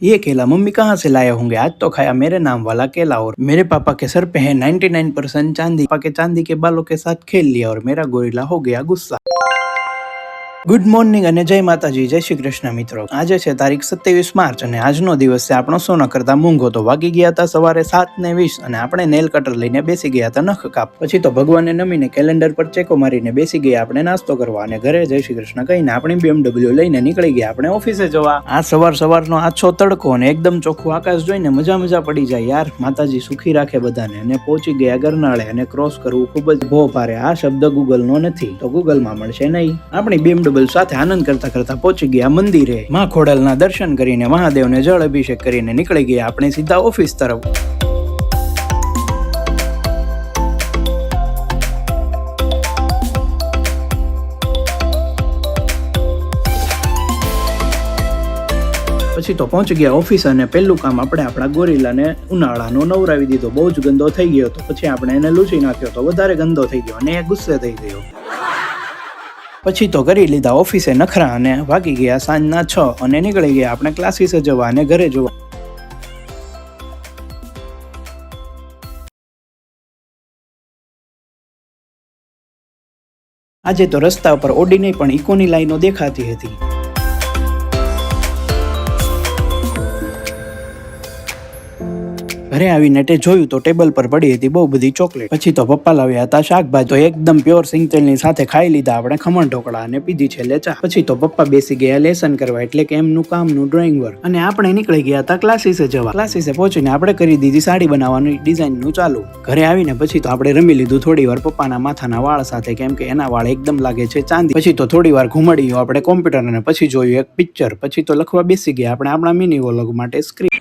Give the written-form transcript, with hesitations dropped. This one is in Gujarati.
ये केला मम्मी कहाँ से लाए होंगे? आज तो खाया मेरे नाम वाला केला और मेरे पापा के सर पे है 99% चांदी। पापा के चांदी के बालों के साथ खेल लिया और मेरा गोरिल्ला हो गया गुस्सा। ગુડ મોર્નિંગ અને જય માતાજી, જય શ્રી કૃષ્ણ મિત્રો। આજે છે તારીખ 27 માર્ચ અને આજનો દિવસ છે આપણો સોના કરતા મૂંગો। તો વાગી ગયા હતા સવારે 7:20 અને આપણે નેલ કટર લઈને બેસી ગયા હતા નખ કાપ। પછી તો ભગવાનને નમીને કેલેન્ડર પર ચેકો મારીને બેસી ગયા આપણે નાસ્તો કરવા અને ઘરે જય શ્રી કૃષ્ણ કહીને આપણી BMW લઈને નીકળી ગયા આપણે ઓફિસે જવા। આ સવારનો આછો તડકો અને એકદમ ચોખ્ખું આકાશ જોઈને મજા પડી જાય યાર। માતાજી સુખી રાખે બધાને। અને પહોંચી ગયા ગરનાળે અને ક્રોસ કરવું ખૂબ જ ભો ભારે। આ શબ્દ ગૂગલ નો નથી તો ગૂગલ માં મળશે નહીં। આપણી BMW સાથે આનંદ કરતા પહોંચી ગયા મંદિરે। માં ખોડલના દર્શન કરીને મહાદેવને જળ અભિષેક કરીને નીકળી ગયા આપણે સીધા ઓફિસ તરફ। પછી તો પહોંચી ગયા ઓફિસ અને પહેલું કામ આપણે આપણા ગોરીલાને ઉનાળાનો નવરાવી દીધો। બહુ જ ગંદો થઈ ગયો હતો। પછી આપણે એને લૂછી નાખ્યો તો વધારે ગંદો થઈ ગયો અને એ ગુસ્સે થઈ ગયો। પછી તો કરી લીધા ઓફિસે નખરા અને વાગી ગયા સાંજના 6 અને નીકળી ગયા આપણે ક્લાસીસે જવા અને ઘરે જવા। આજે તો રસ્તા પર ઓડી નહીં પણ ઇકોની લાઈનો દેખાતી હતી। ઘરે આવીને તે જોયું તો ટેબલ પર પડી હતી બહુ બધી ચોકલેટ। પછી તો પપ્પા લાવ્યા હતા શાકભાજી, તો એકદમ પ્યોર સિંગતેલની સાથે ખાઈ લીધા આપણે ખમણ ઢોકળા અને પીધી છેલ્લે ચા। પછી તો પપ્પા બેસી ગયા લેસન કરવા એટલે કે એમનું કામનું ડ્રોઈંગ વર્ક અને આપણે નીકળી ગયા હતા ક્લાસીસે જવા। ક્લાસીસે પહોંચીને આપણે કરી દીધી સાડી બનાવવાની ડિઝાઇનનું ચાલુ। ઘરે આવીને પછી તો આપણે રમી લીધું થોડી વાર પપ્પાના માથાના વાળ સાથે, કેમ કે એના વાળ એકદમ લાગે છે ચાંદી। પછી તો થોડી વાર ઘુમાડ્યું આપણે કોમ્પ્યુટર અને પછી જોયું એક પિક્ચર। પછી તો લખવા બેસી ગયા આપણે આપણા મિની વ્લોગ માટે સ્ક્રિપ્ટ।